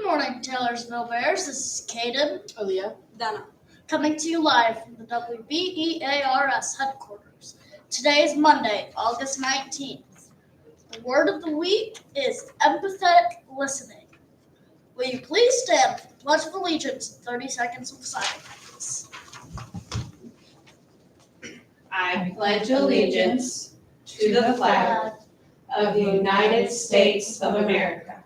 morning, Taylorsville Bears. This is Caden, Aaliyah, Dana. coming to you live from the WBEARS headquarters. Today is Monday, August 19th. The word of the week is empathetic listening. Will you please stand for the Pledge of Allegiance in 30 seconds of silence? I pledge allegiance to the flag of the United States of America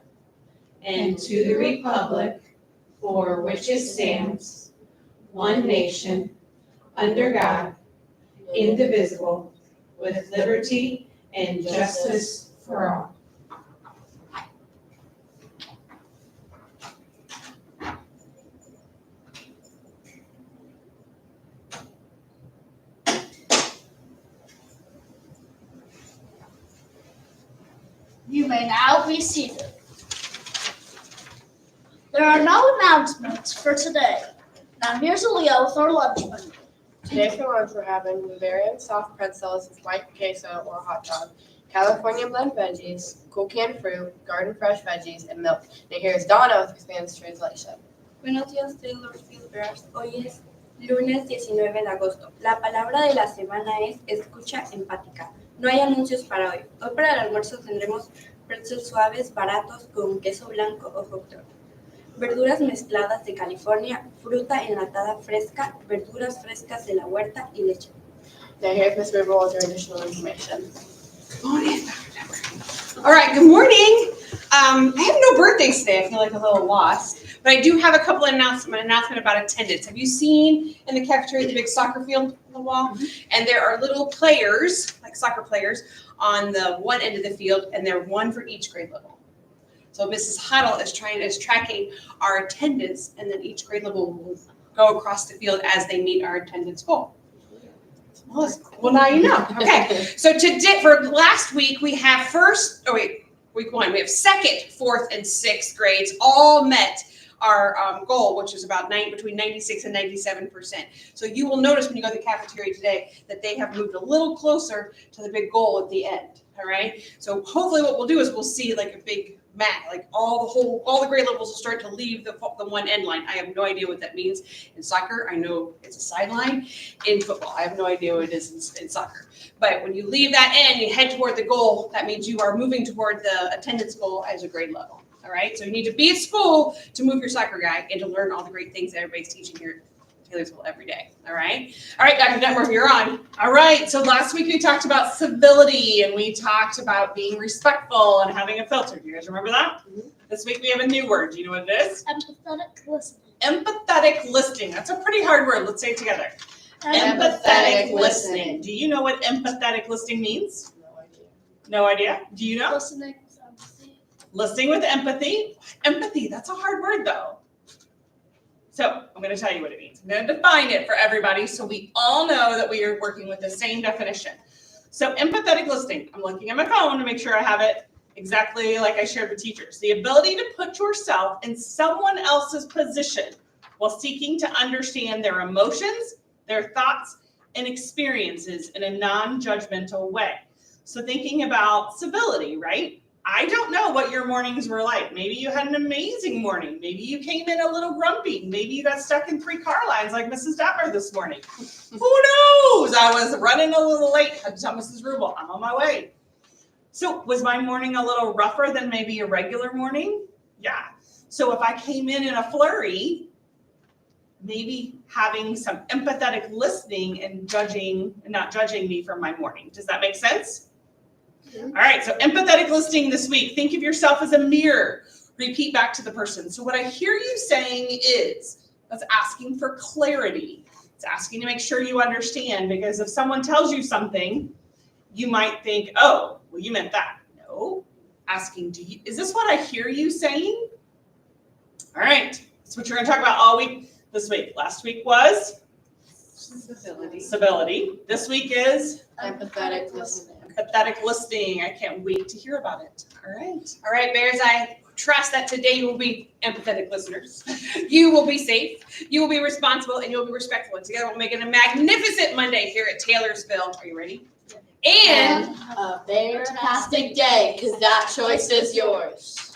and to the republic for which it stands, one nation, under God, indivisible, with liberty and justice for all. You may now be seated. There are no announcements for today. Now here's Aaliyah with our lunch menu. today for lunch we're having Bavarian soft pretzels with white queso or hot dog, California blend veggies, cool canned fruit, garden fresh veggies, and milk. Now here's Donna with Spanish translation. Buenos días, Taylorsville Bears. Hoy es lunes 19 de agosto. La palabra de la semana es escucha empática. No hay anuncios para hoy. Hoy para el almuerzo tendremos pretzels suaves, baratos, con queso blanco o hot dog. Verduras mezcladas de California, fruta enlatada fresca, verduras frescas de la huerta y leche. Now here's Miss River with your additional information. All right, good morning. I have no birthdays today. I feel like a little lost, but I do have a couple of announcement about attendance. Have you seen in the cafeteria the big soccer field on the wall? And there are little players, like soccer players, on the one end of the field, and they're one for each grade level. So Mrs. Huddle is tracking our attendance, and then each grade level will go across the field as they meet our attendance goal. Well, now you know. Okay, so for last week, we have week one, we have second, fourth, and sixth grades all met our goal, which is about between 96 and 97%. So you will notice when you go to the cafeteria today that they have moved a little closer to the big goal at the end, all right? So hopefully what we'll do is we'll see like a big mat, like all the grade levels will start to leave the one end line. I have no idea what that means in soccer. I know it's a sideline. In football, I have no idea what it is in soccer. But when you leave that end, you head toward the goal, that means you are moving toward the attendance goal as a grade level. All right, so you need to be at school to move your soccer guy and to learn all the great things that everybody's teaching here at Taylorsville every day. All right, Dr. Detmer, you're on. All right, so last week we talked about civility and we talked about being respectful and having a filter. Do you guys remember that? Mm-hmm. This week we have a new word. Do you know what it is? Empathetic listening. Empathetic listening. That's a pretty hard word. Let's say it together. Empathetic listening. Do you know what empathetic listening means? No idea. No idea? Do you know? Listening with empathy. Listening with empathy. Empathy, that's a hard word though. So I'm going to tell you what it means. I'm going to define it for everybody so we all know that we are working with the same definition. So empathetic listening, I'm looking at my phone to make sure I have it exactly like I shared with teachers. The ability to put yourself in someone else's position while seeking to understand their emotions, their thoughts, and experiences in a non-judgmental way. So thinking about civility, right? I don't know what your mornings were like. Maybe you had an amazing morning. Maybe you came in a little grumpy. Maybe you got stuck in 3 car lines like Mrs. Detmer this morning. Who knows? I was running a little late. Had to tell Mrs. Rubel, I'm on my way. So was my morning a little rougher than maybe a regular morning? Yeah. So if I came in a flurry, maybe having some empathetic listening and not judging me for my morning. Does that make sense? All right, so empathetic listening this week. Think of yourself as a mirror. Repeat back to the person. So what I hear you saying is, that's asking for clarity. It's asking to make sure you understand, because if someone tells you something, you might think, oh, well, you meant that. No, asking, is this what I hear you saying? All right, that's what you're going to talk about all week this week. Last week was civility. This week is Empathetic listening. empathetic listening. I can't wait to hear about it. All right, Bears, I trust that today you will be empathetic listeners. You will be safe, you will be responsible, and you'll be respectful. And together we'll make it a magnificent Monday here at Taylorsville. Are you ready? And a fantastic day, because that choice is yours.